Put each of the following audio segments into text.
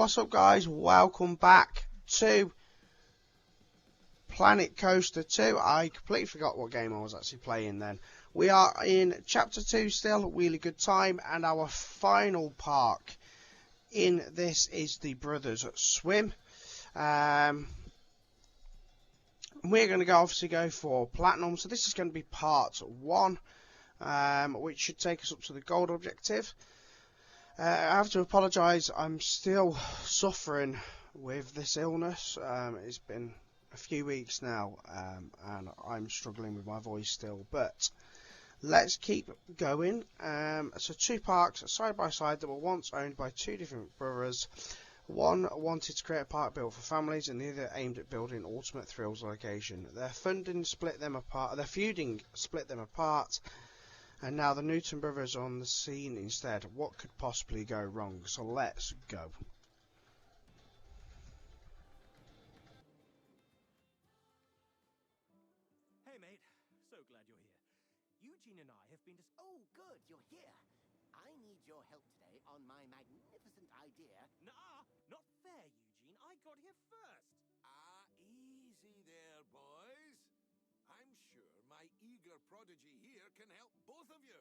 What's up, guys? Welcome back to Planet Coaster 2. I completely forgot what game I was actually playing then. We are in Chapter 2 still, really good time, and our final park in this is the Brothers Swimm. We're going to obviously go for Platinum, so this is going to be part 1, which should take us up to the gold objective. I have to apologise, I'm still suffering with this illness. It's been a few weeks now, and I'm struggling with my voice still, but let's keep going. So 2 parks side by side that were once owned by 2 different brothers. One wanted to create a park built for families, and the other aimed at building ultimate thrills location. Their feuding split them apart. And now the Newton brothers are on the scene instead. What could possibly go wrong? So let's go. Hey mate, so glad you're here. Eugene and I have been Oh, good, you're here. I need your help today on my magnificent idea. Nah, not fair, Eugene. I got here first. Easy there, boys. I'm sure my eager prodigy here can help both of you.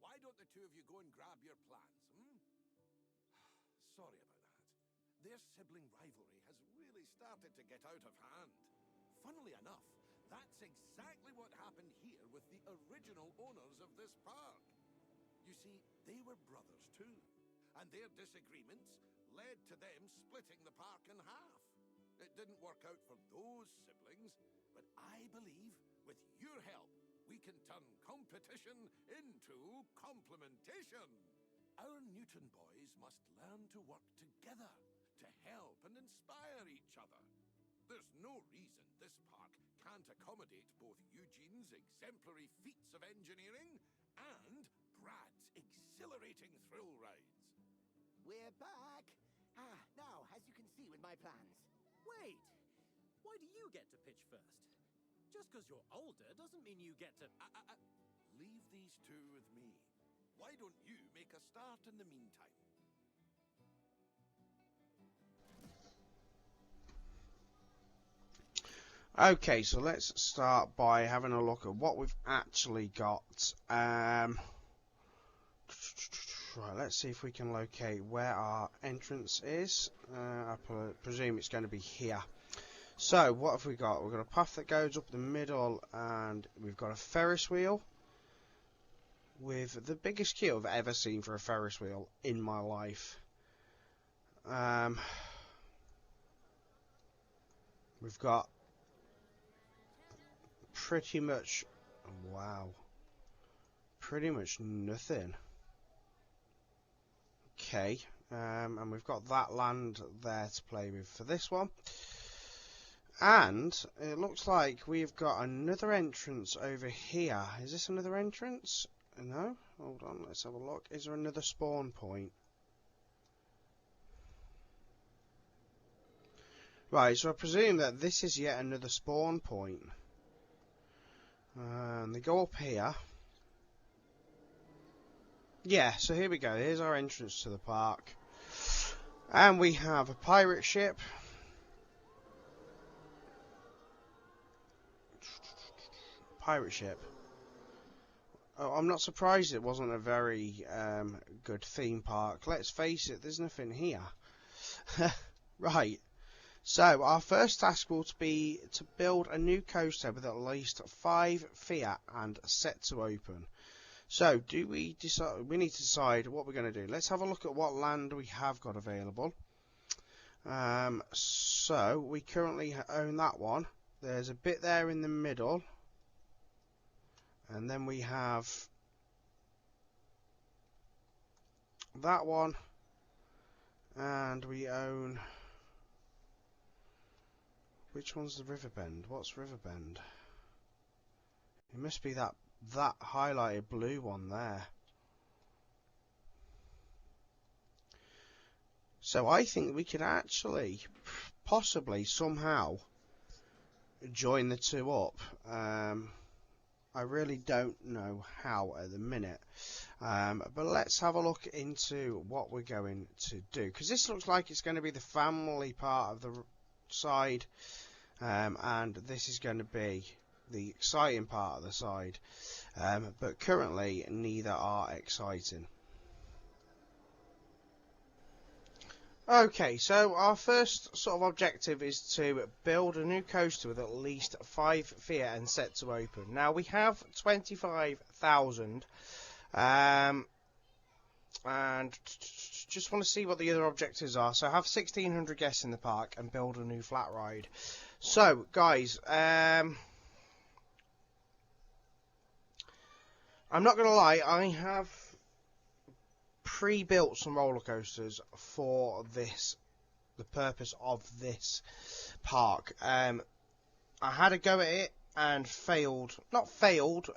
Why don't the two of you go and grab your plans, Sorry about that. Their sibling rivalry has really started to get out of hand. Funnily enough, that's exactly what happened here with the original owners of this park. You see, they were brothers too, and their disagreements led to them splitting the park in half. It didn't work out for those siblings, but I believe with your help, we can turn competition into complementation. Our Newton boys must learn to work together to help and inspire each other. There's no reason this park can't accommodate both Eugene's exemplary feats of engineering and Brad's exhilarating thrill rides. We're back. Now, as you can see with my plans. Wait, why do you get to pitch first? Just because you're older doesn't mean you get to... Leave these two with me. Why don't you make a start in the meantime? Okay, so let's start by having a look at what we've actually got. Right, let's see if we can locate where our entrance is. I presume it's going to be here. So, what have we got? We've got a path that goes up the middle, and we've got a Ferris wheel with the biggest queue I've ever seen for a Ferris wheel in my life. We've got pretty much, wow, pretty much nothing. Okay, and we've got that land there to play with for this one. And it looks like we've got another entrance over here. Is this another entrance? No? Hold on, let's have a look. Is there another spawn point? Right, so I presume that this is yet another spawn point. And they go up here. Yeah, so here we go. Here's our entrance to the park. And we have a pirate ship. Pirate ship. Oh, I'm not surprised it wasn't a very good theme park. Let's face it, there's nothing here. Right. So, our first task will be to build a new coaster with at least 5 Fiat and set to open. So, do we decide? We need to decide what we're going to do. Let's have a look at what land we have got available. So, we currently own that one. There's a bit there in the middle. And then we have that one. And we own... Which one's the Riverbend? What's Riverbend? It must be that highlighted blue one there. So I think we could actually, possibly, somehow, join the two up. I really don't know how at the minute. But let's have a look into what we're going to do, because this looks like it's going to be the family part of the side, and this is going to be the exciting part of the side, but currently neither are exciting. Okay, so our first sort of objective is to build a new coaster with at least 5 feet and set to open. Now we have 25,000, and just want to see what the other objectives are. So have 1,600 guests in the park and build a new flat ride. So guys, I'm not going to lie, I have pre-built some roller coasters for the purpose of this park. I had a go at it and failed. Not failed,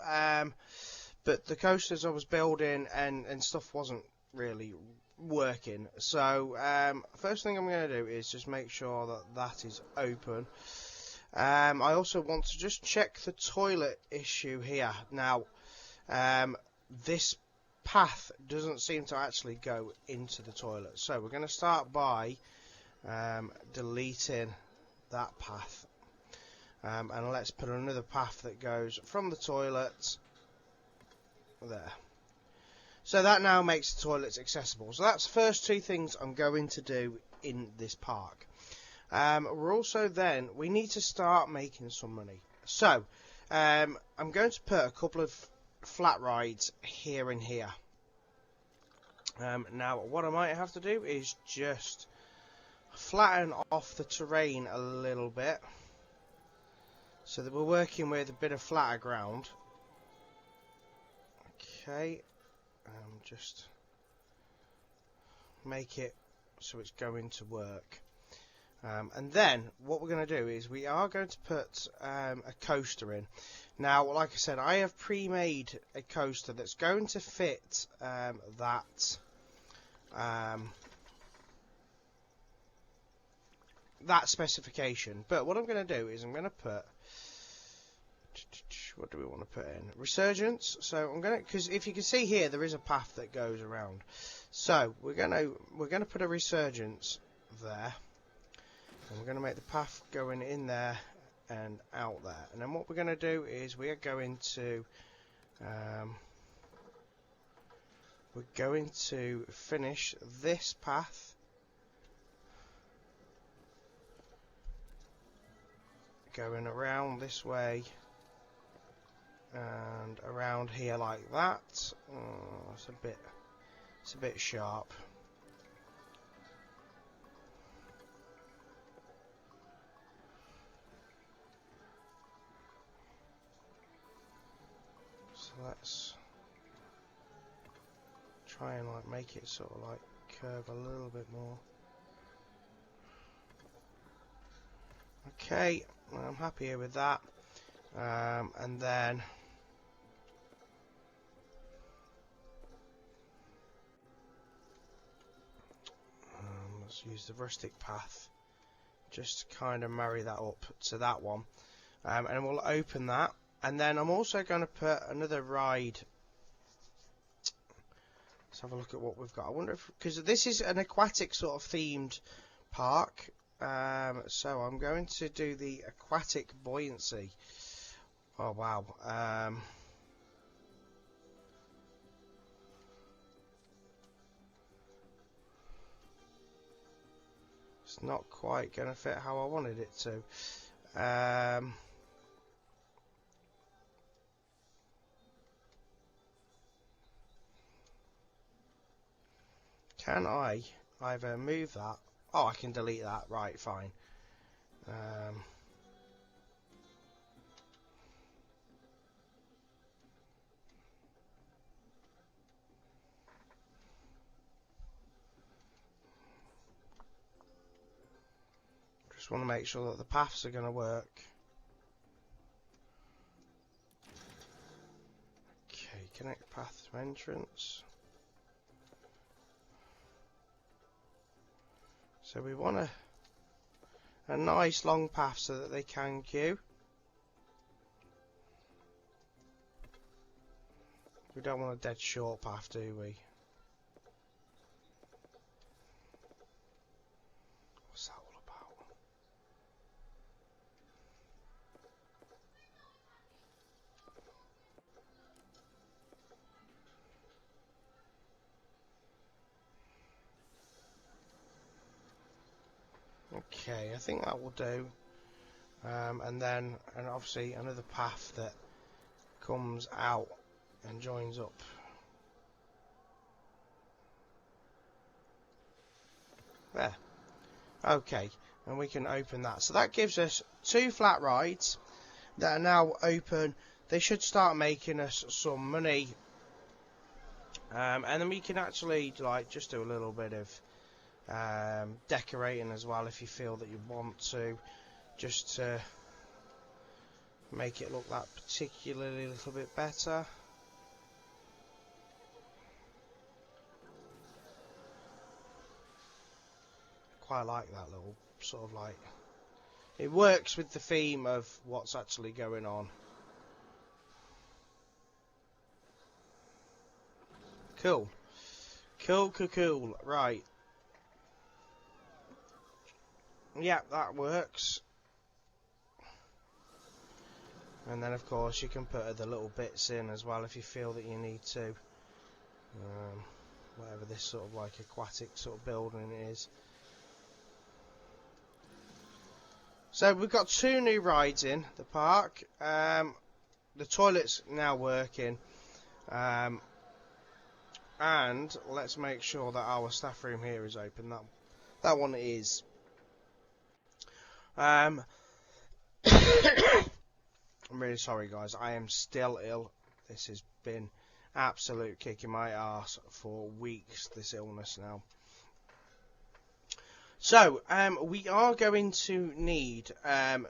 but the coasters I was building and stuff wasn't really working. So first thing I'm going to do is just make sure that that is open. I also want to just check the toilet issue here. Now, this path doesn't seem to actually go into the toilet, so we're going to start by deleting that path, and let's put another path that goes from the toilet there. So that now makes the toilets accessible. So that's the first two things I'm going to do in this park. We're also we need to start making some money. So I'm going to put a couple of flat rides here and here. Now what I might have to do is just flatten off the terrain a little bit so that we're working with a bit of flatter ground. Okay, just make it so it's going to work. And then what we're going to do is we are going to put a coaster in. Now, like I said, I have pre-made a coaster that's going to fit that specification. But what I'm going to do is I'm going to put, what do we want to put in? Resurgence. So I'm going to, because if you can see here, there is a path that goes around. So we're going to put a resurgence there. And we're going to make the path going in there and out there. And then what we're going to do is we are going to finish this path going around this way and around here like that. Oh, it's a bit sharp. So let's try and like make it sort of like curve a little bit more. Okay, I'm happy here with that. And then let's use the rustic path just to kind of marry that up to that one. And we'll open that. And then I'm also going to put another ride. Let's have a look at what we've got. I wonder if, because this is an aquatic sort of themed park, so I'm going to do the aquatic buoyancy. Oh wow. It's not quite going to fit how I wanted it to. Can I either move that? Oh, I can delete that. Right, fine. Just want to make sure that the paths are going to work. Okay, connect path to entrance. So we want a nice long path so that they can queue. We don't want a dead short path, do we? What's that all about? Okay, I think that will do. And then, and obviously another path that comes out and joins up. There. Okay, and we can open that. So that gives us 2 flat rides that are now open. They should start making us some money. And then we can actually like just do a little bit of decorating as well if you feel that you want to, just to make it look that particularly a little bit better. Quite like that little sort of like, it works with the theme of what's actually going on. Cool. Cool. Right. Yeah, that works. And then of course you can put other little bits in as well if you feel that you need to. Whatever this sort of like aquatic sort of building is. So we've got 2 new rides in the park. The toilet's now working. And let's make sure that our staff room here is open. That one is. I'm really sorry, guys. I am still ill. This has been absolute kicking my arse for weeks, this illness now. So, we are going to need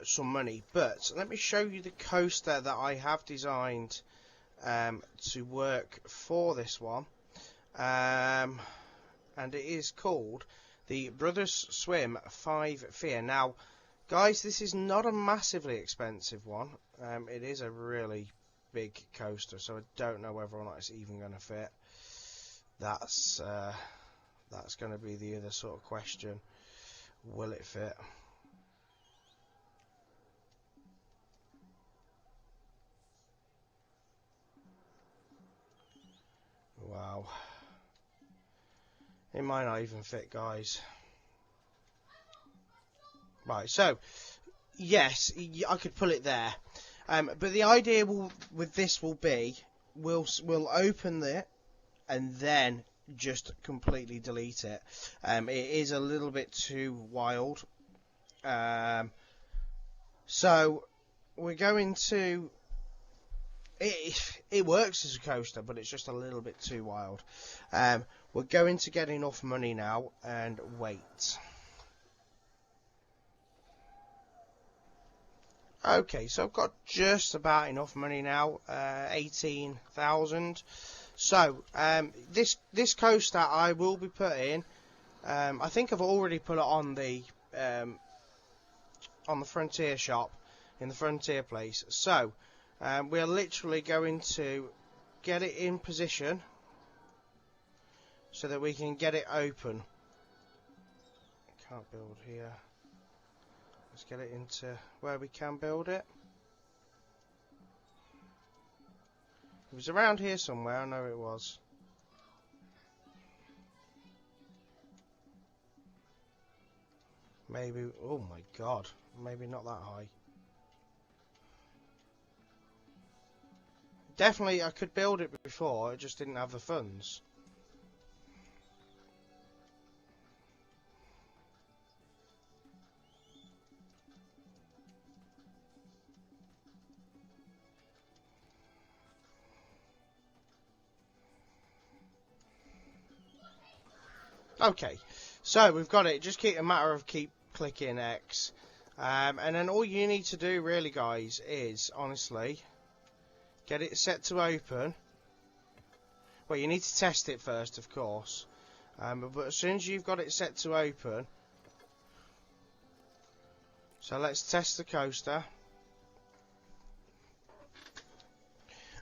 some money, but let me show you the coaster that I have designed to work for this one. And it is called the Brothers Swimm 5 Fear. Now, guys, this is not a massively expensive one. It is a really big coaster, so I don't know whether or not it's even going to fit. That's going to be the other sort of question. Will it fit? Wow. It might not even fit, guys. Right, so, yes, I could pull it there. But the idea with this will be, we'll open it and then just completely delete it. It is a little bit too wild. So, we're going to... It works as a coaster, but it's just a little bit too wild. We're going to get enough money now and wait. Okay, so I've got just about enough money now, 18,000. So this coaster I will be putting. I think I've already put it on the Frontier shop in the Frontier place. So we're literally going to get it in position so that we can get it open. Can't build here. Let's get it into where we can build it. It was around here somewhere, I know it was. Maybe, oh my god, maybe not that high. Definitely I could build it before, I just didn't have the funds. Okay, so we've got it. Just keep a matter of keep clicking X, and then all you need to do, really, guys, is honestly get it set to open. Well, you need to test it first, of course, but as soon as you've got it set to open, so let's test the coaster.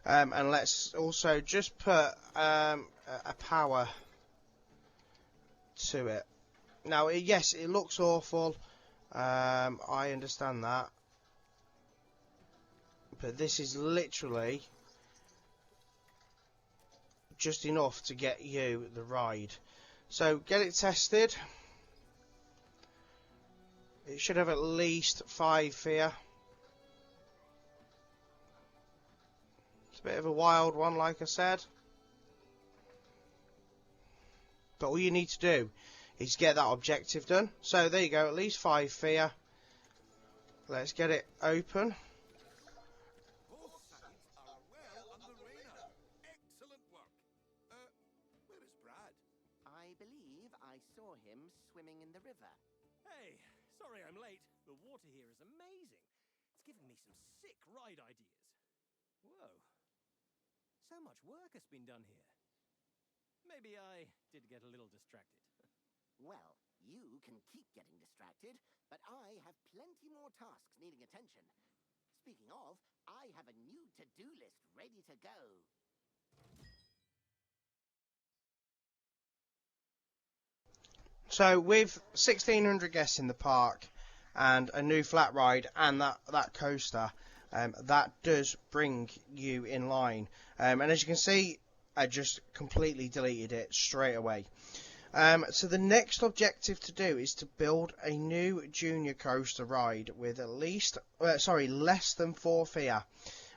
And let's also just put a power to it. Now, yes, it looks awful. I understand that. But this is literally just enough to get you the ride. So get it tested. It should have at least 5 here. It's a bit of a wild one, like I said. But all you need to do is get that objective done. So there you go, at least 5 here. Let's get it open. Both sides are well underway now. Excellent work. Where is Brad? I believe I saw him swimming in the river. Hey, sorry I'm late. The water here is amazing. It's giving me some sick ride ideas. Whoa. So much work has been done here. Maybe I did get a little distracted. Well, you can keep getting distracted, but I have plenty more tasks needing attention. Speaking of, I have a new to-do list ready to go. So with 1,600 guests in the park and a new flat ride and that coaster, that does bring you in line. And as you can see, I just completely deleted it straight away. So the next objective to do is to build a new junior coaster ride with less than 4 feet.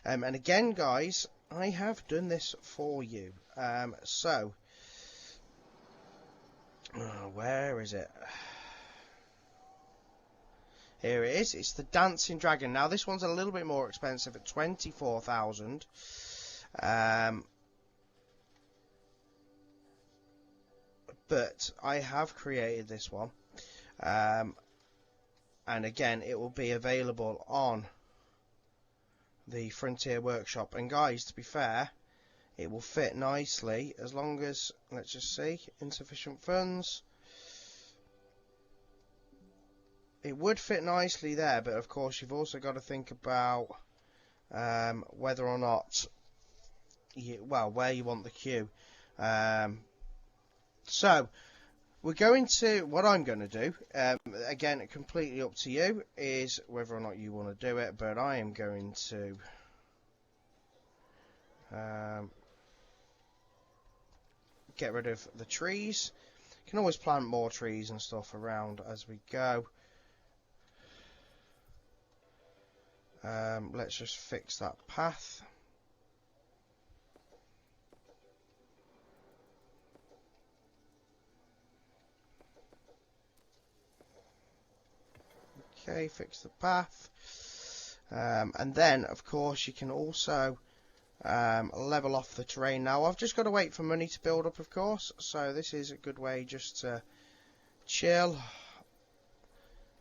And again, guys, I have done this for you. Where is it? Here it is. It's the Dancing Dragon. Now this one's a little bit more expensive at 24,000. But I have created this one, and again it will be available on the Frontier Workshop. And guys, to be fair, it will fit nicely as long as, let's just see, insufficient funds. It would fit nicely there, but of course you've also got to think about whether or not where you want the queue. So, we're going to, what I'm going to do, again, completely up to you, is whether or not you want to do it, but I am going to get rid of the trees. You can always plant more trees and stuff around as we go. Let's just fix that path. Okay, fix the path. And then, of course, you can also level off the terrain. Now, I've just got to wait for money to build up, of course, so this is a good way just to chill.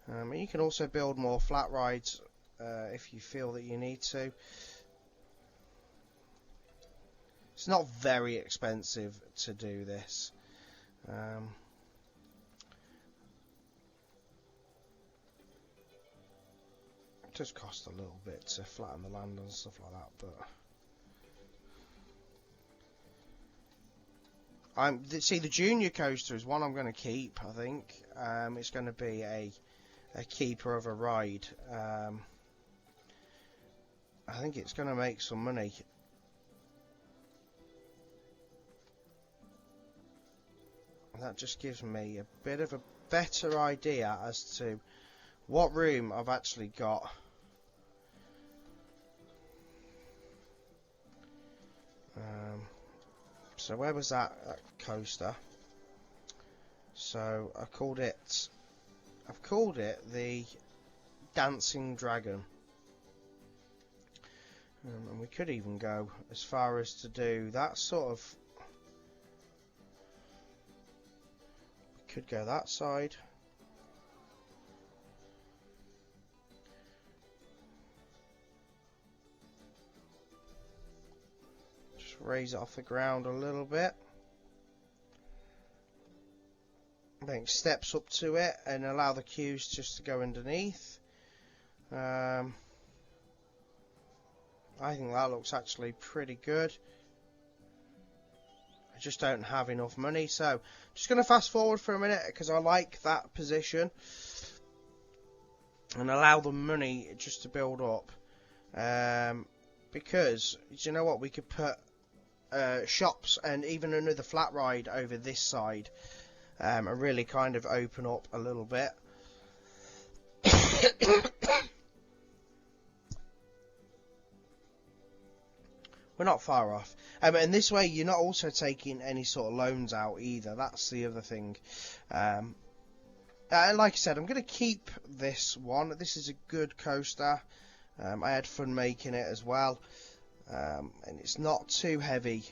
And you can also build more flat rides if you feel that you need to. It's not very expensive to do this. It does cost a little bit to flatten the land and stuff like that, but see, the junior coaster is one I'm going to keep. I think it's going to be a keeper of a ride. I think it's going to make some money. That just gives me a bit of a better idea as to what room I've actually got. So where was that coaster? So I've called it the Dancing Dragon. And we could even go as far as to do that sort of. We could go that side. Just raise it off the ground a little bit. Then steps up to it and allow the queues just to go underneath. I think that looks actually pretty good. I just don't have enough money, so just going to fast forward for a minute because I like that position and allow the money just to build up. Because, you know what, we could put shops and even another flat ride over this side and really kind of open up a little bit. We're not far off. And this way you're not also taking any sort of loans out either. That's the other thing. Like I said, I'm going to keep this one. This is a good coaster. I had fun making it as well. And it's not too heavy.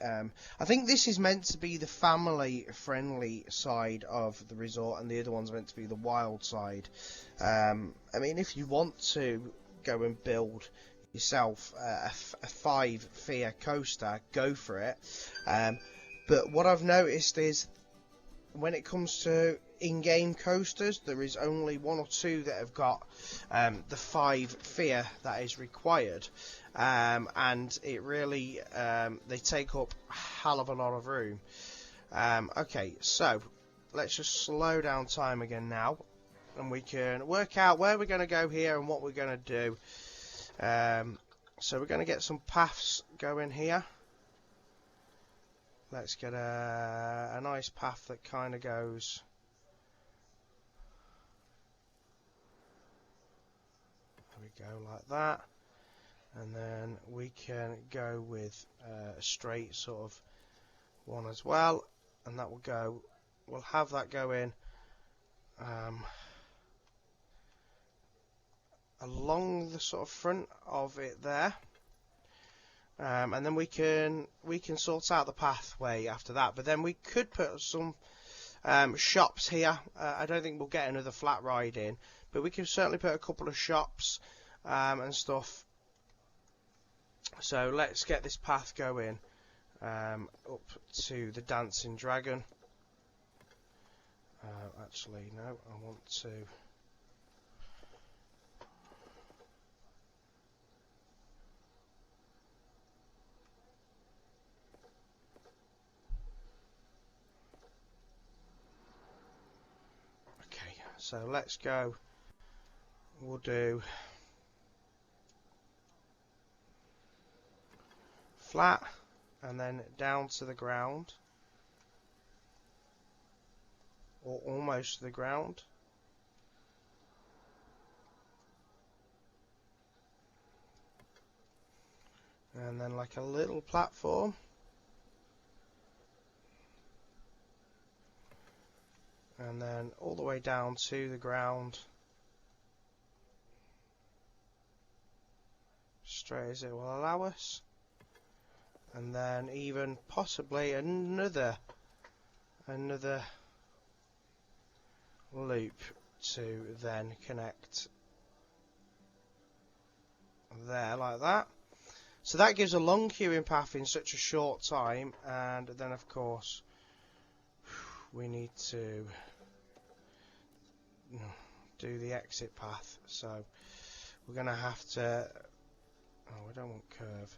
I think this is meant to be the family-friendly side of the resort, and the other one's meant to be the wild side. I mean, if you want to go and build yourself a 5-fear coaster, go for it. But what I've noticed is when it comes to in-game coasters, there is only 1 or 2 that have got the 5-fear that is required, and it really they take up a hell of a lot of room. Okay, so let's just slow down time again now, and we can work out where we're going to go here and what we're going to do. So we're going to get some paths going here. Let's get a nice path that kind of goes there we go, like that, and then we can go with a straight sort of one as well, and that will go, we'll have that go in along the sort of front of it there, and then we can sort out the pathway after that. But then we could put some shops here. I don't think we'll get another flat ride in, but we can certainly put a couple of shops and stuff. So let's get this path going up to the Dancing Dragon. Actually, no, I want to. So let's go, we'll do flat and then down to the ground, or almost to the ground. And then like a little platform. And then all the way down to the ground, straight as it will allow us, and then even possibly another loop to then connect there like that. So that gives a long queuing path in such a short time, and then of course we need to do the exit path, so we're going to have to, oh, we don't want curve,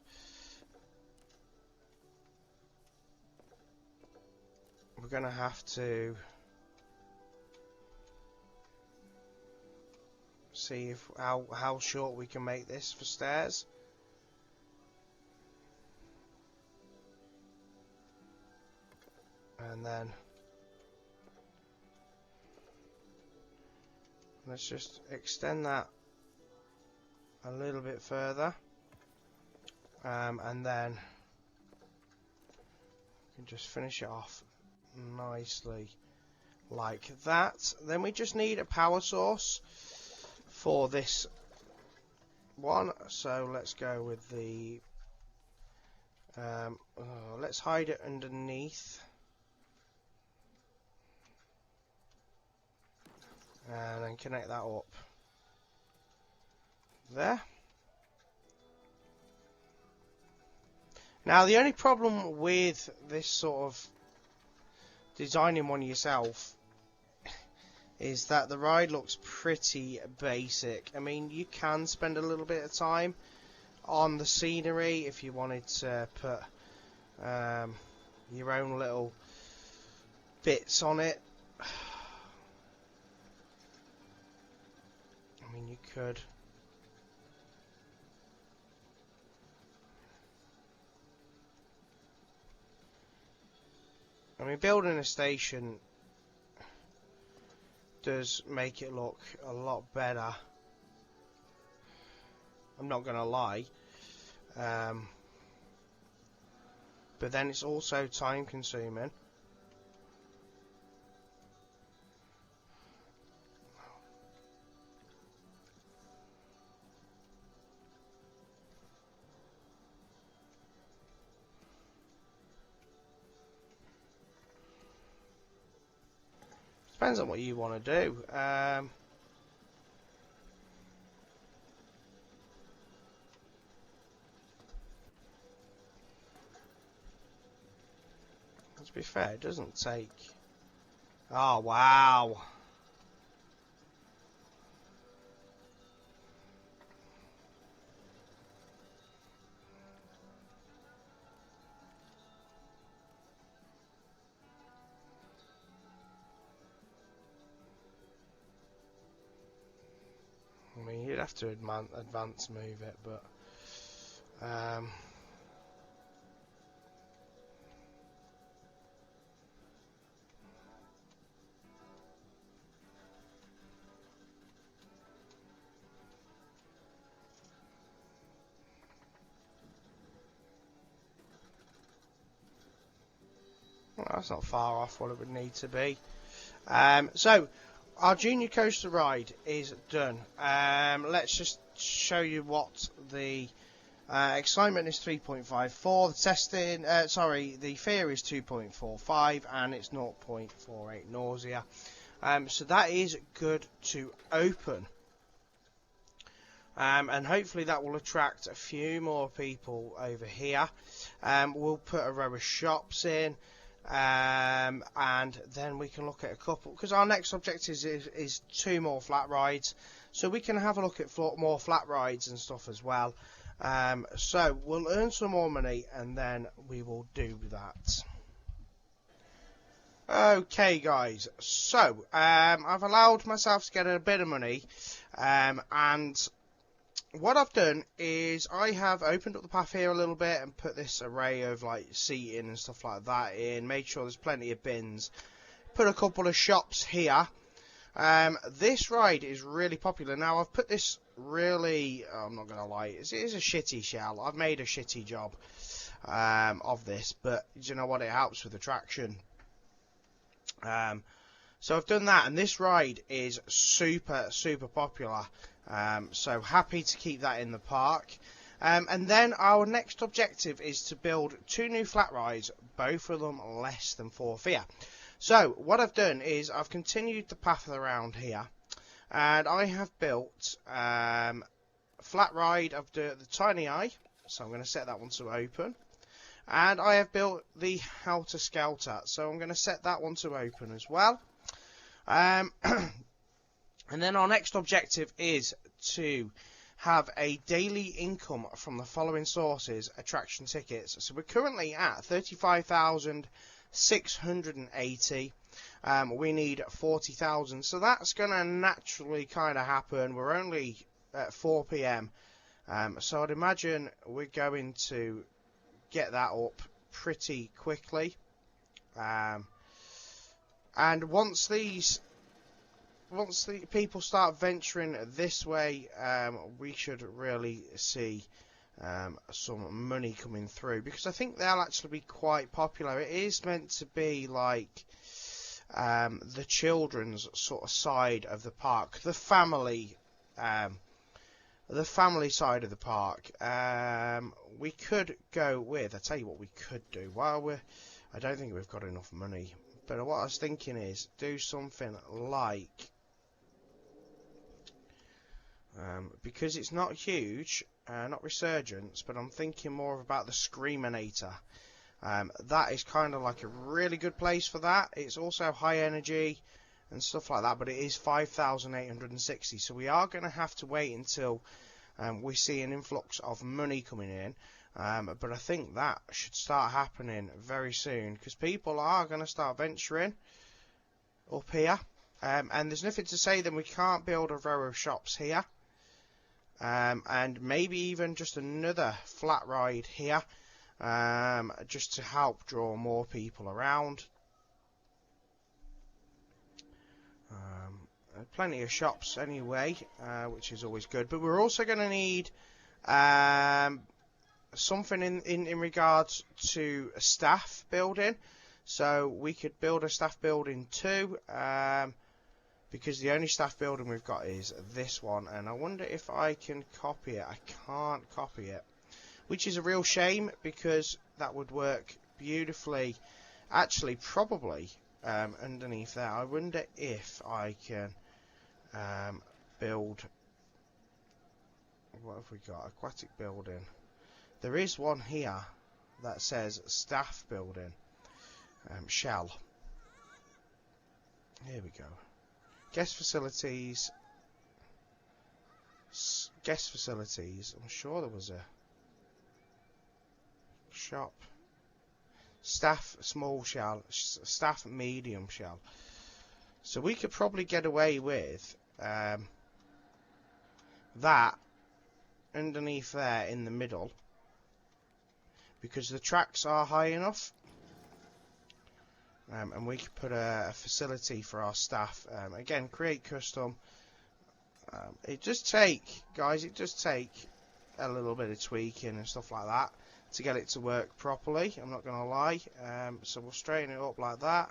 we're going to have to see if how short we can make this for stairs. And then let's just extend that a little bit further, and then we can just finish it off nicely like that. Then we just need a power source for this one, so let's go with the let's hide it underneath. And then connect that up there. Now the only problem with this sort of designing one yourself is that the ride looks pretty basic. I mean, you can spend a little bit of time on the scenery if you wanted to put your own little bits on it. I mean, you could. I mean, building a station does make it look a lot better. I'm not going to lie. But then it's also time consuming. Depends on what you want to do. To be fair, it doesn't take... Oh, wow. I mean, you'd have to advance move it, but... well, that's not far off what it would need to be. So, our junior coaster ride is done. Let's just show you what the excitement is 3.54. The testing, the fear is 2.45, and it's 0.48 nausea. So that is good to open. And hopefully that will attract a few more people over here. We'll put a row of shops in. And then we can look at a couple, because our next objective is 2 more flat rides, so we can have a look at more flat rides and stuff as well. So we'll earn some more money and then we will do that. Okay guys, so I've allowed myself to get a bit of money, and what I've done is I have opened up the path here a little bit and put this array of like seating and stuff like that in, made sure there's plenty of bins, put a couple of shops here. This ride is really popular. Now I've put this really, I'm not going to lie, it is a shitty shell. I've made a shitty job of this, but you know what, it helps with attraction. So I've done that, and this ride is super popular. So happy to keep that in the park. And then our next objective is to build 2 new flat rides, both of them less than 4 feet. So what I've done is I've continued the path around here, and I have built flat ride of the Tiny Eye, so I'm going to set that one to open. And I have built the Helter Skelter, so I'm going to set that one to open as well. And then our next objective is to have a daily income from the following sources: attraction tickets. So we're currently at 35,680. We need 40,000. So that's going to naturally kind of happen. We're only at 4 PM. So I'd imagine we're going to get that up pretty quickly. And once the people start venturing this way, we should really see some money coming through, because I think they'll actually be quite popular. It is meant to be like the children's sort of side of the park, the family side of the park. We could go with, I tell you what we could do. I don't think we've got enough money, but what I was thinking is do something like, because it's not huge, not Resurgence, but I'm thinking more about the Screaminator. That is kind of like a really good place for that. It's also high energy and stuff like that, but it is 5,860, so we are going to have to wait until we see an influx of money coming in. But I think that should start happening very soon, because people are going to start venturing up here. And there's nothing to say that we can't build a row of shops here. And maybe even just another flat ride here, just to help draw more people around. Plenty of shops anyway, which is always good. But we're also going to need something in regards to a staff building. So we could build a staff building too, because the only staff building we've got is this one, and I wonder if I can copy it. I can't copy it, which is a real shame, because that would work beautifully. Actually, probably underneath there, I wonder if I can build, what have we got? Aquatic building. There is one here that says staff building, shell. Here we go. Guest facilities. Guest facilities. I'm sure there was a shop. Staff small shell. Staff medium shell. So we could probably get away with that underneath there in the middle, because the tracks are high enough. And we could put a facility for our staff. Again, create custom. It does take, guys, it does take a little bit of tweaking and stuff like that to get it to work properly. I'm not going to lie. So we'll straighten it up like that.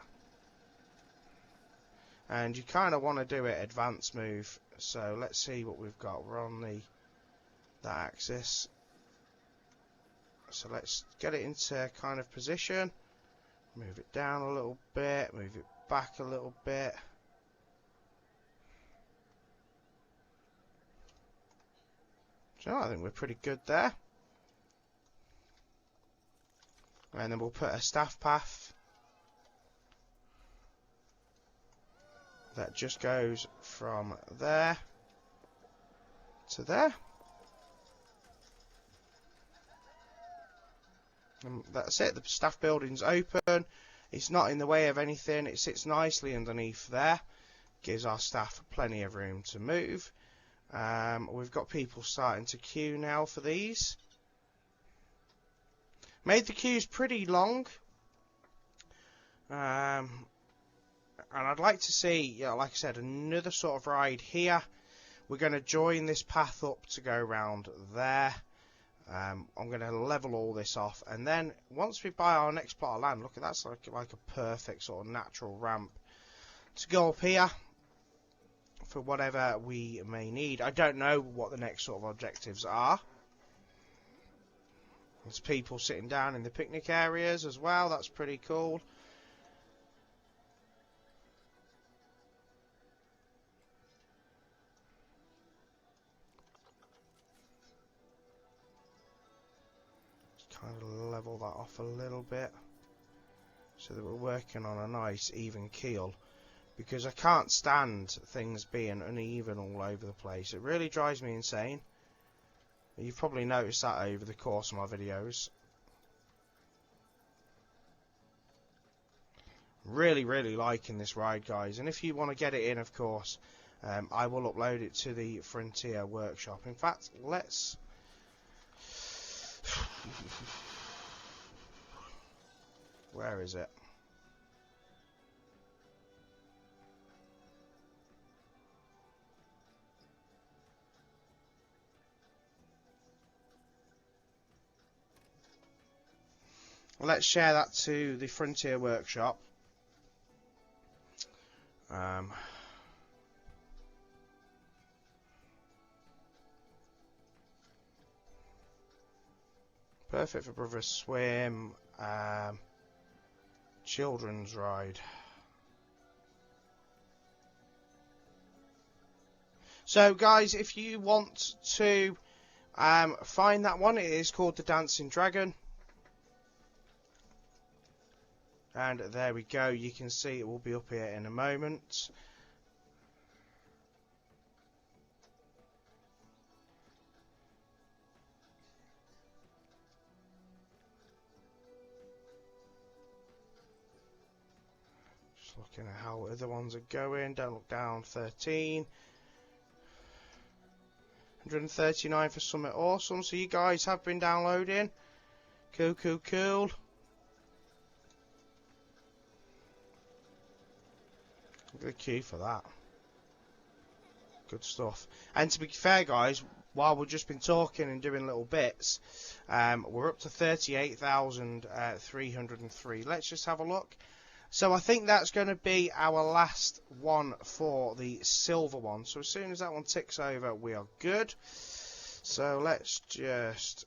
And you kind of want to do it advanced move. So let's see what we've got. We're on that axis. So let's get it into kind of position. Move it down a little bit, move it back a little bit. So I think we're pretty good there. And then we'll put a staff path that just goes from there to there. And that's it. The staff building's open. It's not in the way of anything. It sits nicely underneath there. Gives our staff plenty of room to move. We've got people starting to queue now for these. Made the queues pretty long. And I'd like to see, like I said, another sort of ride here. We're going to join this path up to go around there. I'm going to level all this off, and then once we buy our next plot of land, look at that's like a perfect sort of natural ramp to go up here for whatever we may need. I don't know what the next sort of objectives are. There's people sitting down in the picnic areas as well. That's pretty cool. Kind of level that off a little bit so that we're working on a nice even keel, because I can't stand things being uneven all over the place. It really drives me insane. You've probably noticed that over the course of my videos. Really liking this ride, guys, and if you want to get it in, of course, I will upload it to the Frontier Workshop. In fact, let's where is it? Let's share that to the Frontier Workshop. Perfect for Brother Swimm. Children's ride. So guys, if you want to find that one, it is called the Dancing Dragon. And there we go. You can see it will be up here in a moment. looking at how other ones are going. Don't look down. 13. 139 for Summit Awesome. So you guys have been downloading. Cool, cool, cool. Look at the queue for that. Good stuff. And to be fair, guys, while we've just been talking and doing little bits, we're up to 38,303. Let's just have a look. So I think that's going to be our last one for the silver one. So as soon as that one ticks over, we are good. So let's just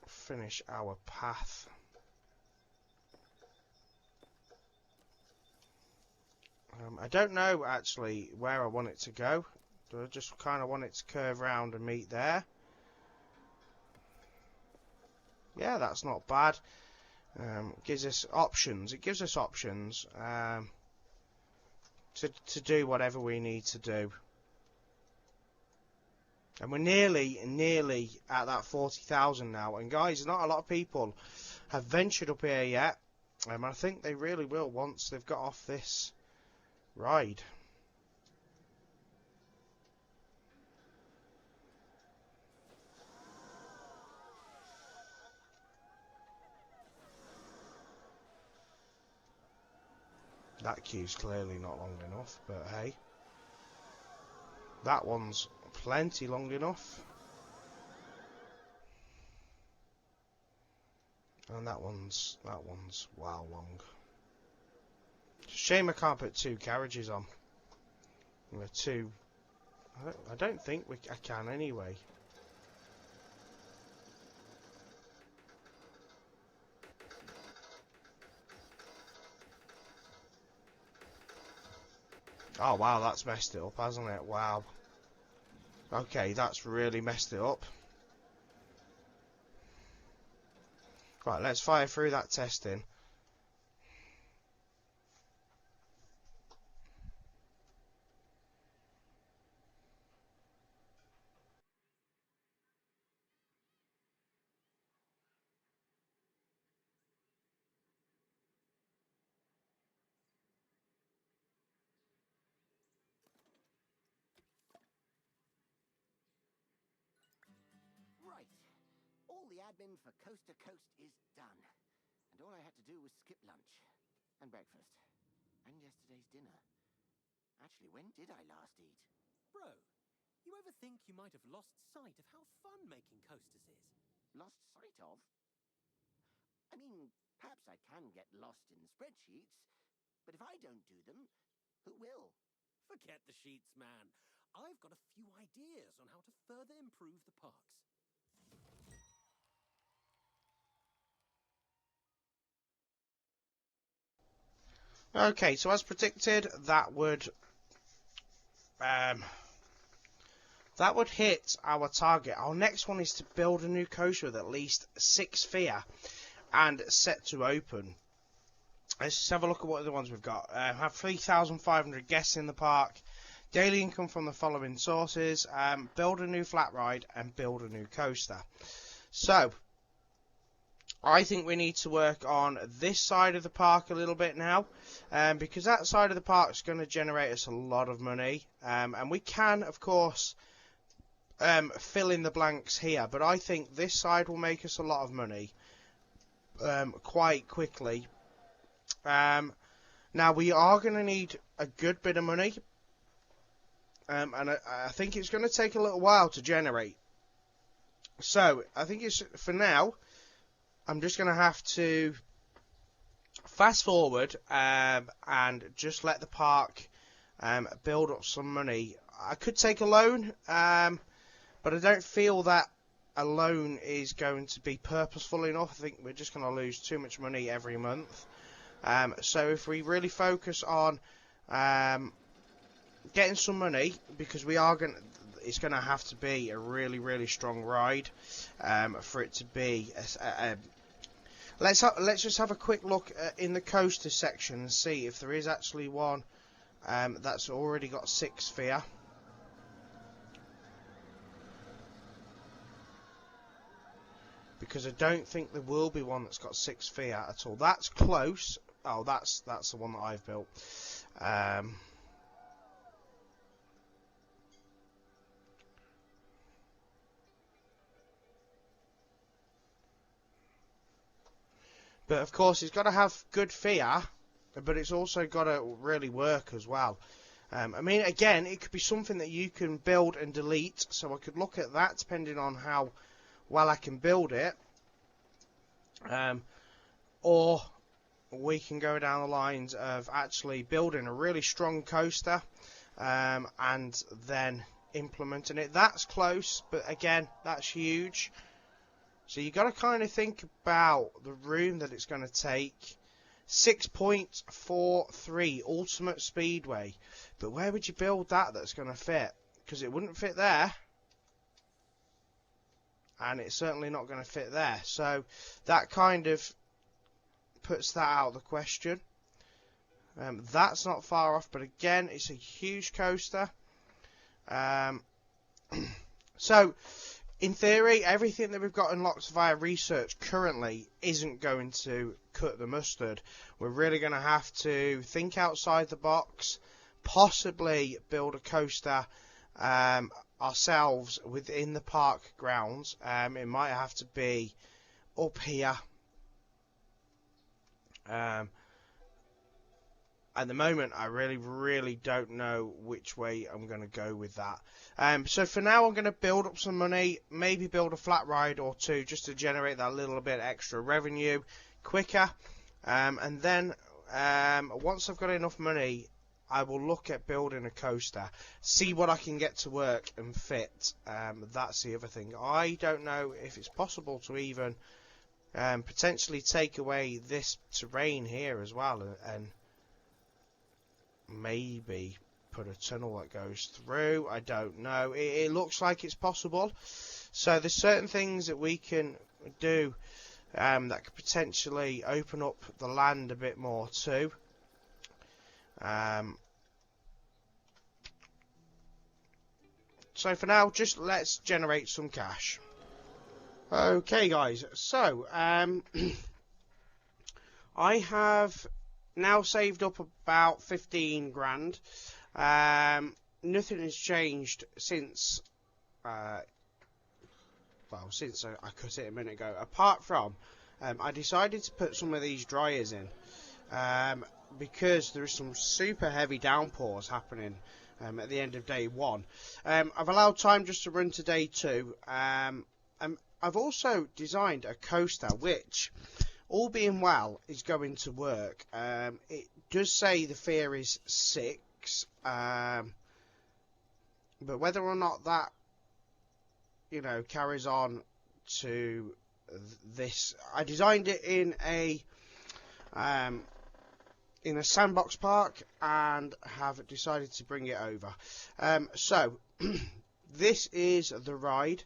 finish our path. I don't know actually where I want it to go. I just kind of want it to curve round and meet there. Yeah, that's not bad. Gives us options. It gives us options to do whatever we need to do. And we're nearly at that 40,000 now. And guys, not a lot of people have ventured up here yet. I think they really will once they've got off this ride. That queue's clearly not long enough, but hey. That one's plenty long enough. And that one's wow long. Shame I can't put two carriages on. Two. I don't think I can anyway. Oh wow, that's messed it up, hasn't it? Wow. Okay, that's really messed it up. Right, let's fire through that testing. Right. All the admin for Coast to Coast is done. And all I had to do was skip lunch. And breakfast. And yesterday's dinner. Actually, when did I last eat? Bro, you ever think you might have lost sight of how fun making coasters is? Lost sight of? I mean, perhaps I can get lost in spreadsheets, but if I don't do them, who will? Forget the sheets, man. I've got a few ideas on how to further improve the parks. Okay, so as predicted, that would hit our target. Our next one is to build a new coaster with at least 6 sphere and set to open. Let's just have a look at what other ones we've got. Have 3,500 guests in the park. Daily income from the following sources. Build a new flat ride and build a new coaster. So, I think we need to work on this side of the park a little bit now, because that side of the park is going to generate us a lot of money, and we can, of course, fill in the blanks here, but I think this side will make us a lot of money quite quickly. Now, we are going to need a good bit of money, and I think it's going to take a little while to generate. So, I think it's, for now, I'm just going to have to fast forward and just let the park build up some money. I could take a loan, but I don't feel that a loan is going to be purposeful enough. I think we're just going to lose too much money every month. So if we really focus on getting some money, because we are going to, it's going to have to be a really, really strong ride for it to be. Let's just have a quick look in the coaster section and see if there is actually one that's already got 6 sphere. because I don't think there will be one that's got 6 Fiat at all. That's close. Oh, that's the one that I've built. But of course, it's got to have good Fiat, but it's also got to really work as well. I mean, again, it could be something that you can build and delete, so I could look at that depending on how well I can build it. Or we can go down the lines of actually building a really strong coaster and then implementing it. That's close, but again, that's huge. So you've got to kind of think about the room that it's going to take. 6.43 ultimate speedway. But where would you build that that's going to fit? Because it wouldn't fit there. And it's certainly not going to fit there. So that kind of puts that out of the question. That's not far off, but again, it's a huge coaster. So, in theory, everything that we've got unlocked via research currently isn't going to cut the mustard. We're really going to have to think outside the box, possibly build a coaster ourselves within the park grounds. It might have to be up here. At the moment, I really don't know which way I'm going to go with that. So for now, I'm going to build up some money, maybe build a flat ride or two just to generate that little bit extra revenue quicker. And then once I've got enough money, I will look at building a coaster, see what I can get to work and fit. That's the other thing. I don't know if it's possible to even potentially take away this terrain here as well and maybe put a tunnel that goes through. I don't know. It looks like it's possible. So there's certain things that we can do that could potentially open up the land a bit more too. So for now, just let's generate some cash. Okay guys, so I have now saved up about 15 grand. Nothing has changed since since I cut it a minute ago, apart from I decided to put some of these dryers in because there is some super heavy downpours happening at the end of day 1. I've allowed time just to run to day 2. I've also designed a coaster which, all being well, is going to work. It does say the fear is 6, but whether or not that, carries on to this, I designed it in a sandbox park and have decided to bring it over. So this is the ride.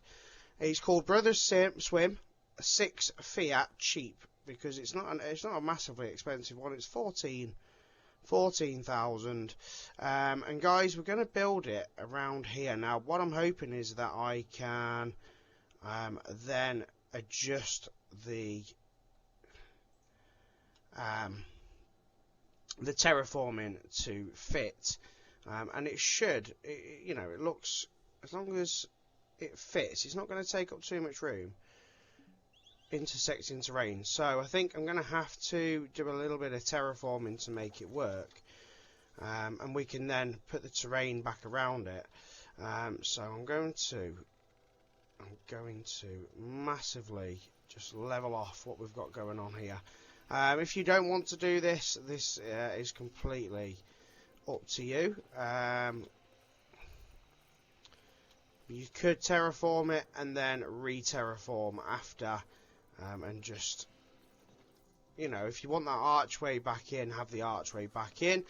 It's called Brothers Swimm 6 Fiat cheap, because it's not a massively expensive one. It's 14,000. And guys, we're going to build it around here. Now, what I'm hoping is that I can then adjust the terraforming to fit, and it should. It looks, as long as it fits, it's not going to take up too much room intersecting terrain. So I think I'm going to have to do a little bit of terraforming to make it work, and we can then put the terrain back around it. So I'm going to massively just level off what we've got going on here. If you don't want to do this, this is completely up to you. You could terraform it and then re-terraform after, and just, if you want that archway back in, have the archway back in,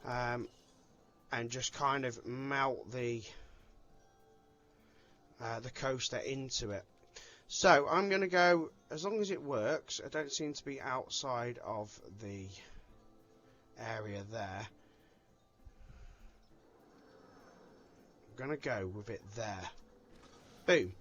and just kind of melt the coaster into it. So I'm going to go, as long as it works. I don't seem to be outside of the area there. I'm going to go with it there. Boom.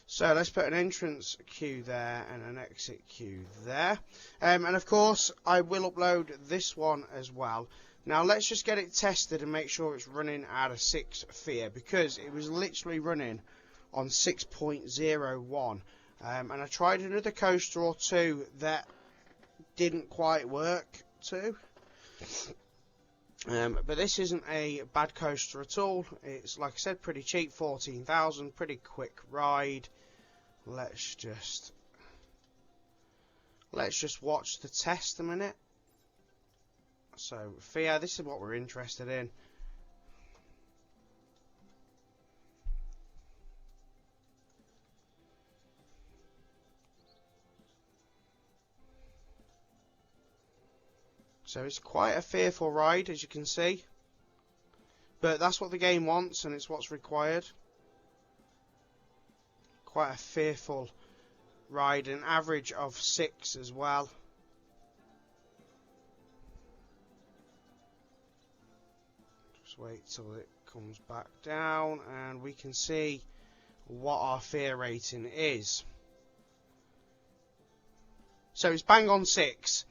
So let's put an entrance queue there and an exit queue there. And of course, I will upload this one as well. Now let's just get it tested and make sure it's running out of 6 fear, because it was literally running on 6.01. And I tried another coaster or two that didn't quite work too. But this isn't a bad coaster at all. It's, like I said, pretty cheap, 14,000, pretty quick ride. Let's just watch the test a minute. So, fear, this is what we're interested in. So it's quite a fearful ride, as you can see. But that's what the game wants, and it's what's required. Quite a fearful ride, an average of 6 as well. Just wait till it comes back down, and we can see what our fear rating is. So it's bang on 6.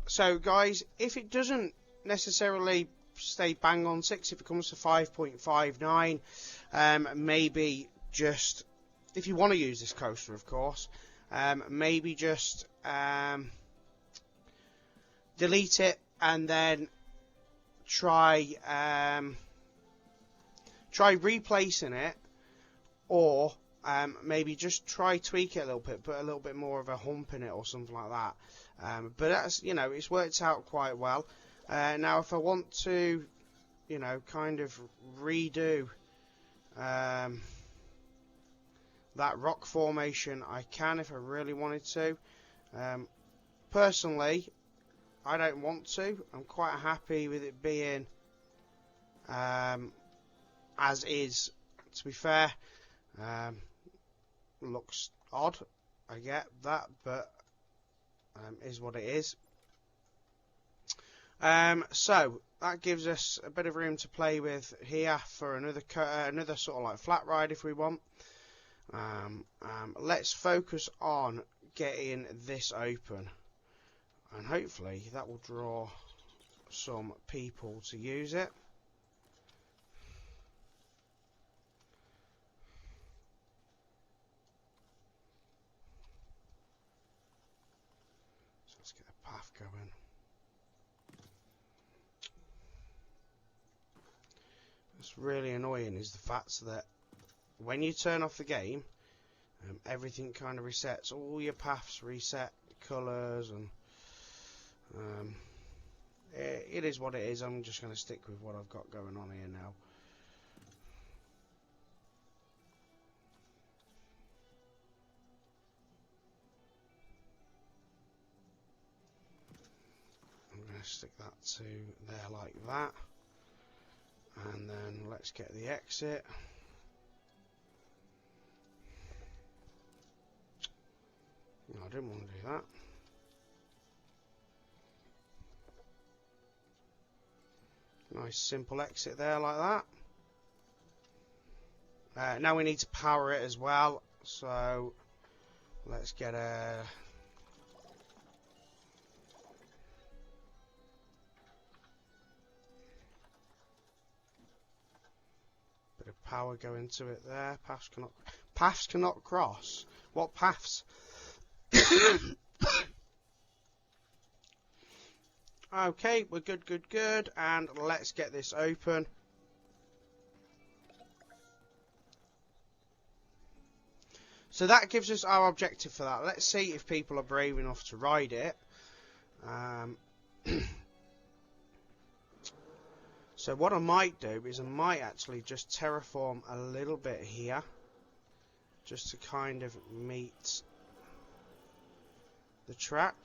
So guys, if it doesn't necessarily stay bang on 6, if it comes to 5.59, maybe just, if you want to use this coaster, of course, maybe just delete it and then try replacing it, or maybe just try tweak it a little bit, put a little bit more of a hump in it or something like that. But that's, you know, it's worked out quite well. Now, if I want to, you know, kind of redo that rock formation, I can if I really wanted to. Personally, I don't want to. I'm quite happy with it being as is. To be fair, looks odd, I get that, but is what it is. So that gives us a bit of room to play with here for another sort of like flat ride if we want. Let's focus on getting this open, and hopefully that will draw some people to use it. So let's get a path going. What's really annoying is the fact that when you turn off the game, everything kind of resets. All your paths reset, colours, and it is what it is. I'm just going to stick with what I've got going on here now. I'm going to stick that to there like that. And then let's get the exit. No, I didn't want to do that. Nice simple exit there like that. Now we need to power it as well. So let's get a... bit of power going to it there. Paths cannot cross. What paths? Okay, we're good, and let's get this open. So that gives us our objective for that. Let's see if people are brave enough to ride it. So what I might do is I might actually just terraform a little bit here, just to kind of meet the track.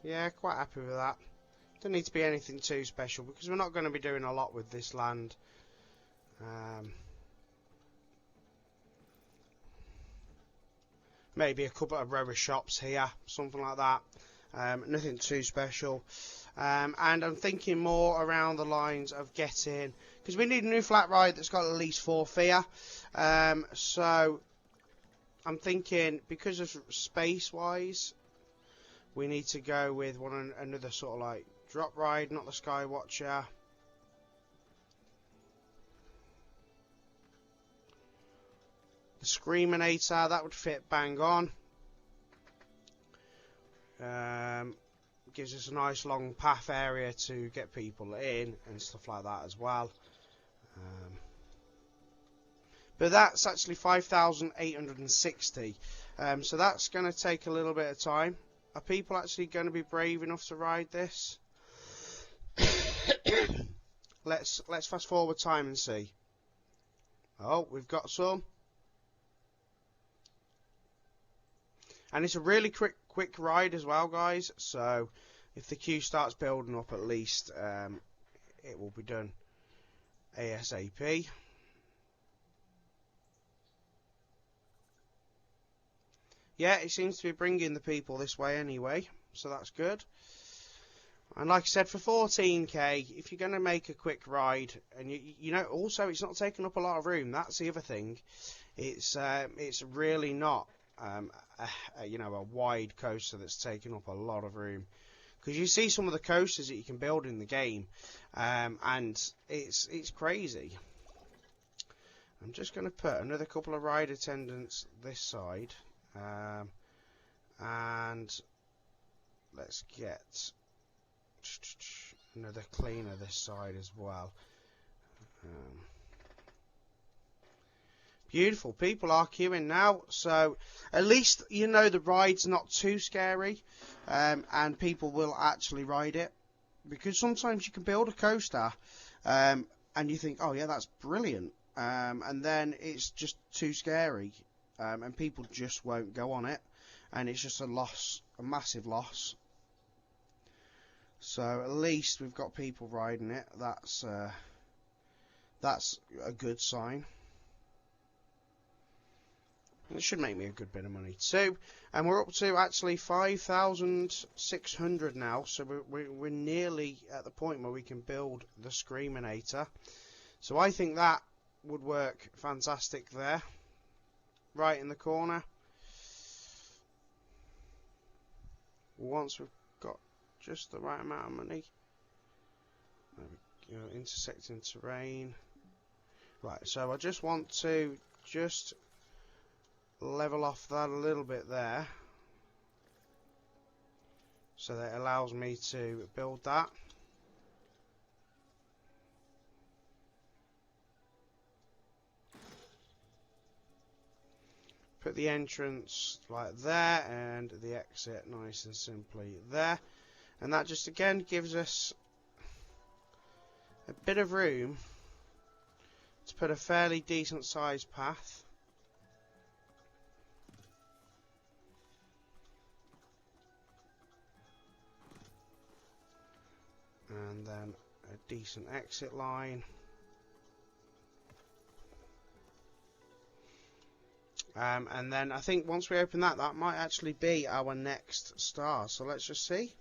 Yeah, quite happy with that. Don't need to be anything too special because we're not going to be doing a lot with this land. Maybe a couple of row of shops here, something like that. Nothing too special. And I'm thinking more around the lines of getting, because we need a new flat ride that's got at least 4 fear. So I'm thinking, because of space wise, we need to go with another sort of like drop ride, not the Skywatcher. The Screaminator, that would fit bang on. Gives us a nice long path area to get people in and stuff like that as well. But that's actually 5,860. So that's going to take a little bit of time. Are people actually going to be brave enough to ride this? Let's fast forward time and see. Oh, we've got some. And it's a really quick ride as well, guys. So if the queue starts building up, at least it will be done ASAP. Yeah, it seems to be bringing the people this way anyway, so that's good. And like I said, for 14k, if you're going to make a quick ride, and you know, also it's not taking up a lot of room. That's the other thing. It's really not a wide coaster that's taking up a lot of room. Because you see some of the coasters that you can build in the game, and it's crazy. I'm just going to put another couple of ride attendants this side, and let's get another cleaner this side as well. Beautiful. People are queuing now, so at least you know the ride's not too scary, and people will actually ride it. Because sometimes you can build a coaster, and you think, oh yeah, that's brilliant, and then it's just too scary, and people just won't go on it, and it's just a loss, a massive loss. So at least we've got people riding it. That's a good sign. It should make me a good bit of money too. And we're up to actually 5,600 now, so we're nearly at the point where we can build the Screaminator. So I think that would work fantastic there, right in the corner. Once we've got just the right amount of money. There we go, intersecting terrain. Right, so I just want to just level off that a little bit there, so that it allows me to build that. Put the entrance like there and the exit nice and simply there, and that just again gives us a bit of room to put a fairly decent sized path. And then a decent exit line. And then I think once we open that, that might actually be our next star. So let's just see.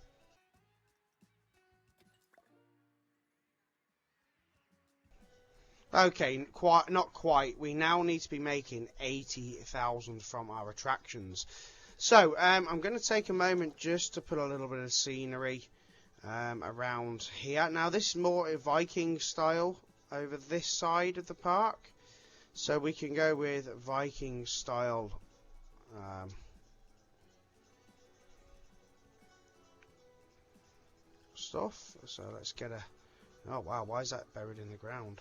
Okay, not quite. We now need to be making 80,000 from our attractions. So I'm going to take a moment just to put a little bit of scenery around here. Now this is more a Viking style over this side of the park, so we can go with Viking style stuff. So let's get a, oh wow, why is that buried in the ground?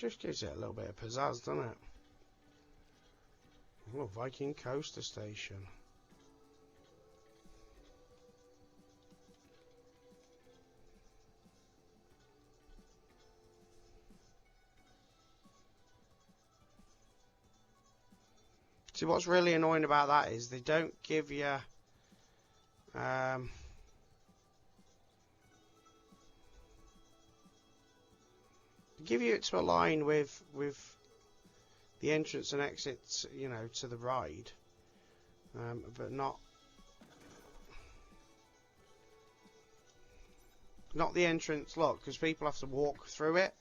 Just gives it a little bit of pizzazz, doesn't it? Oh, Viking Coaster Station. See, what's really annoying about that is they don't give you it to align with the entrance and exits, you know, to the ride, but not the entrance. Look, because people have to walk through it.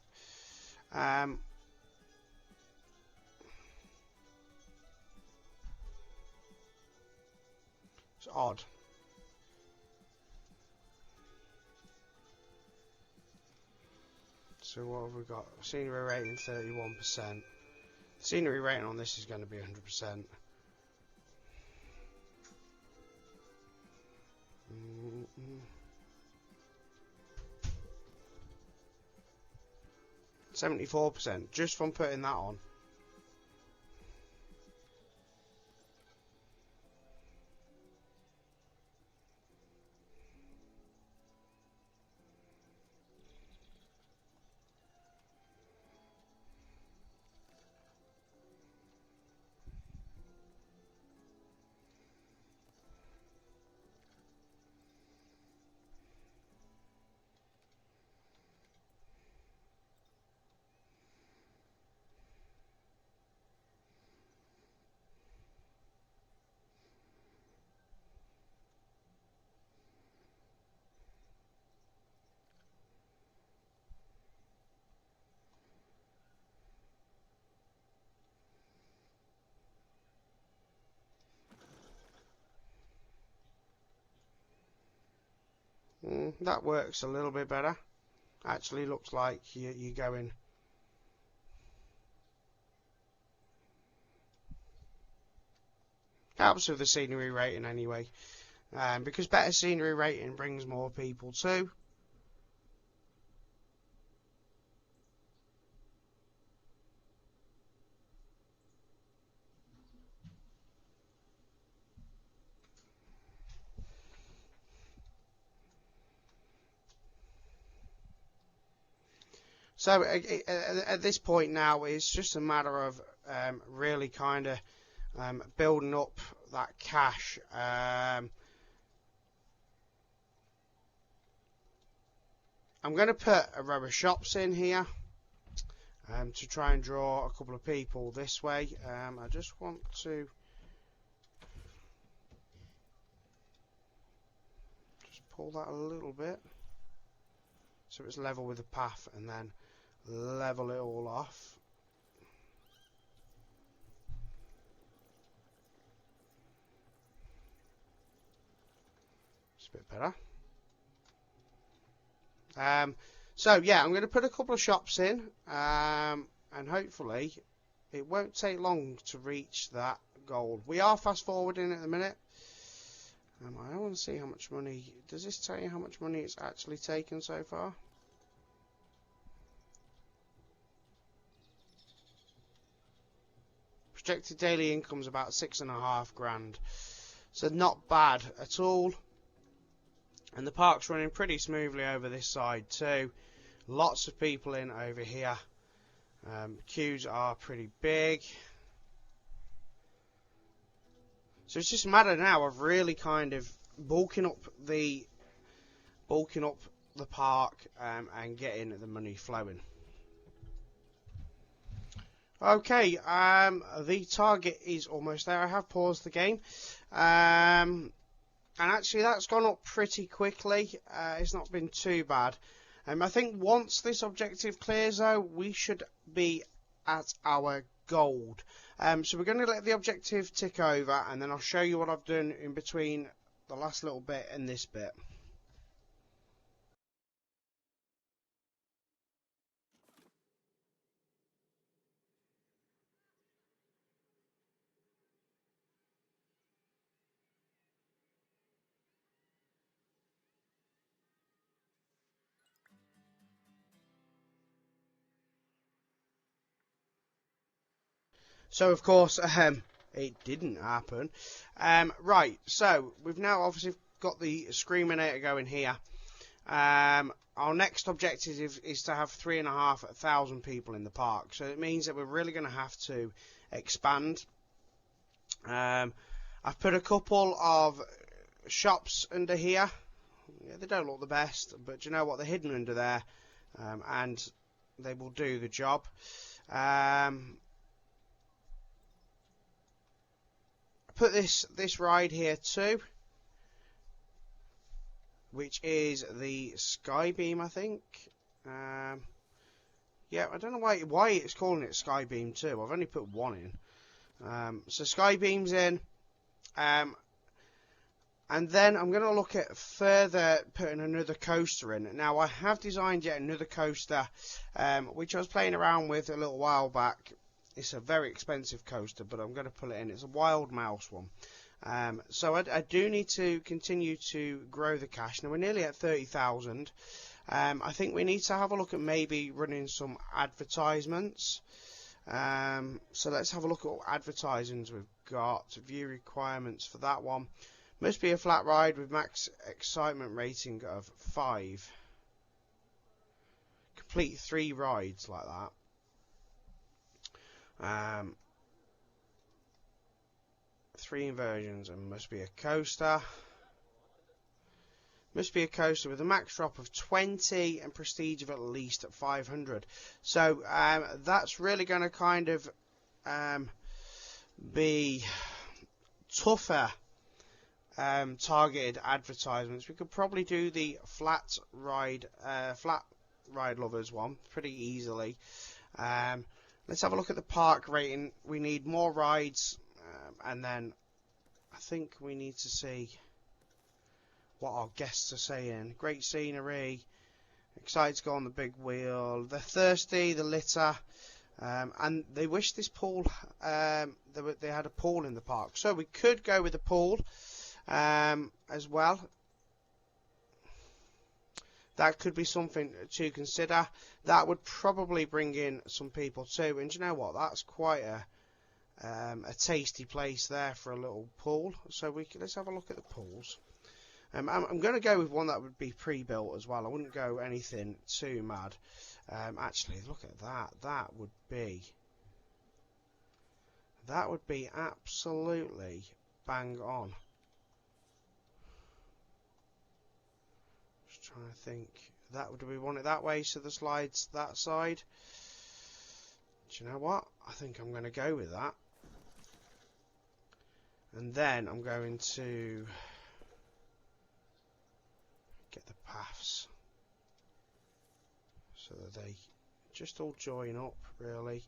It's odd. So what have we got? Scenery rating 31%. Scenery rating on this is going to be 100%. 74% just from putting that on. That works a little bit better. Actually looks like you're going. Helps with the scenery rating anyway. Because better scenery rating brings more people too. So at this point now, it's just a matter of really kind of building up that cash. I'm going to put a row of shops in here to try and draw a couple of people this way. I just want to just pull that a little bit so it's level with the path, and then level it all off. It's a bit better. So yeah, I'm going to put a couple of shops in, and hopefully it won't take long to reach that goal. We are fast forwarding at the minute. I want to see how much money. Does this tell you how much money it's actually taken so far? Projected daily income is about 6.5 grand, so not bad at all. And the park's running pretty smoothly over this side too. Lots of people in over here. Queues are pretty big. So it's just a matter now of really kind of bulking up the park and getting the money flowing. Okay, the target is almost there. I have paused the game. And actually that's gone up pretty quickly. It's not been too bad. I think once this objective clears though, we should be at our gold. So we're going to let the objective tick over, and then I'll show you what I've done in between the last little bit and this bit. So of course, it didn't happen. Right, so we've now obviously got the Screaminator going here. Our next objective is to have 3,500 people in the park. So it means that we're really going to have to expand. I've put a couple of shops under here. Yeah, they don't look the best, but you know what? They're hidden under there, and they will do the job. I put this ride here too, which is the Skybeam, I think. Yeah, I don't know why it's calling it Skybeam 2. I've only put one in. So Skybeam's in. And then I'm going to look at further putting another coaster in. Now, I have designed yet another coaster, which I was playing around with a little while back. It's a very expensive coaster, but I'm going to put it in. It's a Wild Mouse one. So I do need to continue to grow the cash. Now, we're nearly at 30,000. I think we need to have a look at maybe running some advertisements. So let's have a look at what advertisements we've got. View requirements for that one. Must be a flat ride with max excitement rating of 5. Complete 3 rides like that. 3 inversions, and must be a coaster. Must be a coaster with a max drop of 20 and prestige of at least 500. So that's really going to kind of be tougher targeted advertisements. We could probably do the flat ride lovers one pretty easily. Let's have a look at the park rating. We need more rides, and then I think we need to see what our guests are saying. Great scenery, excited to go on the big wheel, they're thirsty, the litter, and they wish this pool, they had a pool in the park. So we could go with the pool as well. That could be something to consider. That would probably bring in some people too. And you know what? That's quite a tasty place there for a little pool. So let's have a look at the pools. I'm going to go with one that would be pre-built as well. I wouldn't go anything too mad. Actually, look at that. That would be absolutely bang on. Just trying to think. Do we want it that way so the slide's that side? Do you know what? I think I'm going to go with that. And then I'm going to get the paths so that they just all join up, really.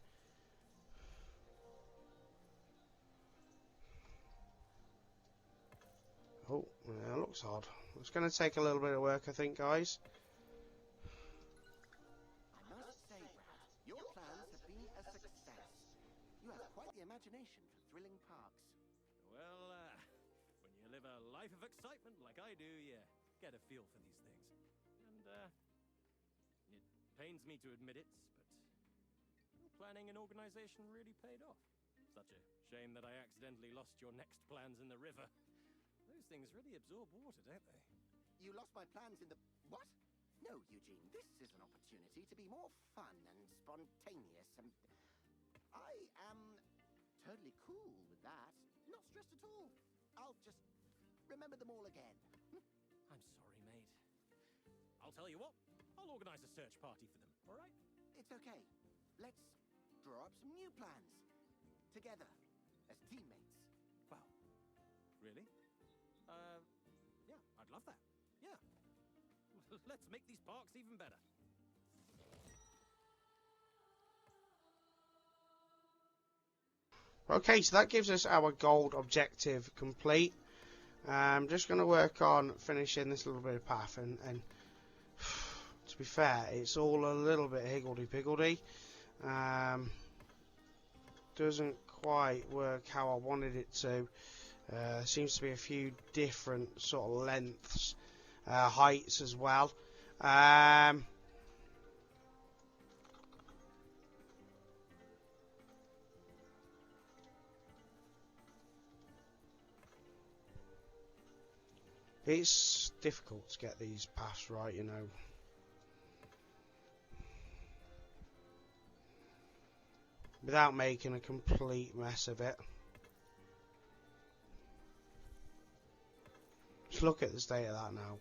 Oh, that looks odd. It's going to take a little bit of work, I think, guys. I must say, Brad, your plans have been a success. You have quite the imagination for thrilling parks. Well, when you live a life of excitement like I do, you get a feel for these things. And, it pains me to admit it, but your planning and organization really paid off. Such a shame that I accidentally lost your next plans in the river. Those things really absorb water, don't they? You lost my plans in the... What? No, Eugene, this is an opportunity to be more fun and spontaneous, and I am totally cool with that. Not stressed at all. I'll just remember them all again. I'm sorry, mate. I'll tell you what, I'll organize a search party for them, all right? It's okay. Let's draw up some new plans. Together, as teammates. Wow. Really? Yeah, I'd love that. Yeah. Let's make these parks even better. Okay, so that gives us our gold objective complete. I'm just going to work on finishing this little bit of path, and to be fair, it's all a little bit higgledy-piggledy. Doesn't quite work how I wanted it to. Seems to be a few different sort of lengths, heights as well. It's difficult to get these paths right, you know. Without making a complete mess of it. Just look at the state of that now.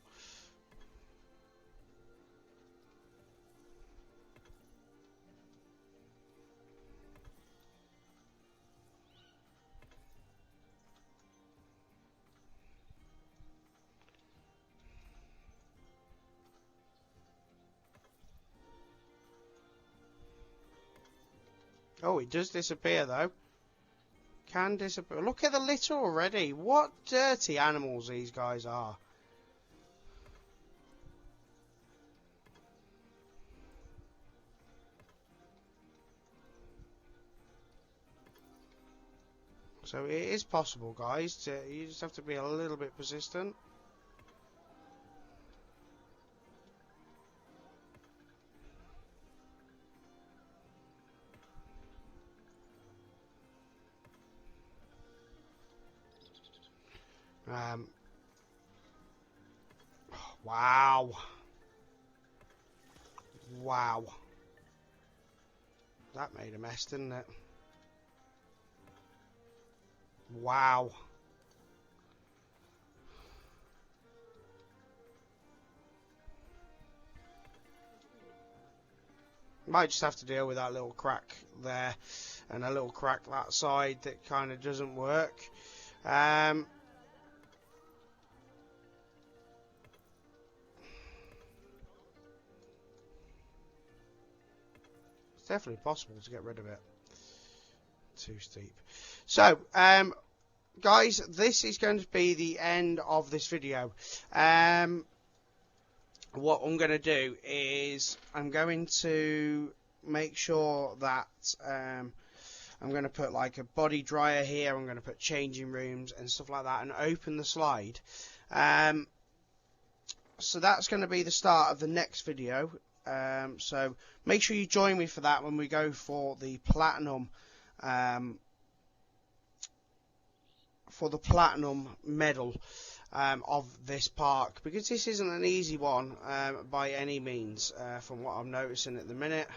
Oh, it does disappear though. Can disappear. Look at the litter already. What dirty animals these guys are. So it is possible, guys. You just have to be a little bit persistent. Wow. Wow. That made a mess, didn't it? Wow. Might just have to deal with that little crack there and a little crack that side that kind of doesn't work. It's definitely possible to get rid of it. Too steep. So, guys, this is going to be the end of this video. What I'm going to do is I'm going to make sure that I'm going to put like a body dryer here. I'm going to put changing rooms and stuff like that and open the slide. So that's going to be the start of the next video. So make sure you join me for that when we go for the platinum medal of this park, because this isn't an easy one by any means from what I'm noticing at the minute.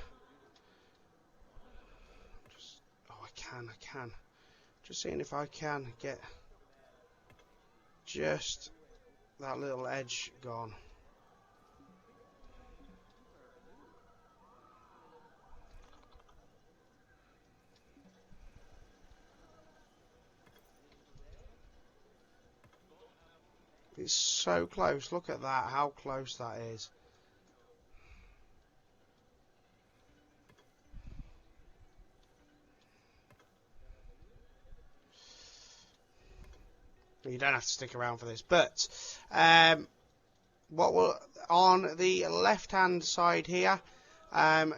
I can just seeing if I can get just that little edge gone. It's so close. Look at that, how close that is. You don't have to stick around for this, but what will on the left hand side here,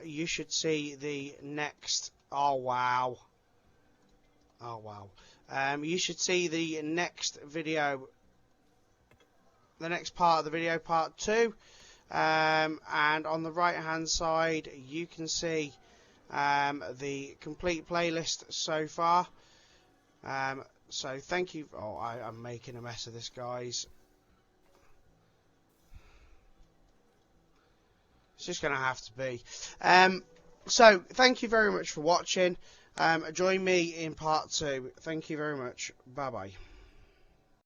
you should see the next. Oh wow. You should see the next video, the next part of the video, part 2, and on the right hand side you can see the complete playlist so far. So thank you. Oh, I'm making a mess of this, guys. It's just going to have to be. So thank you very much for watching. Join me in part 2. Thank you very much. Bye bye.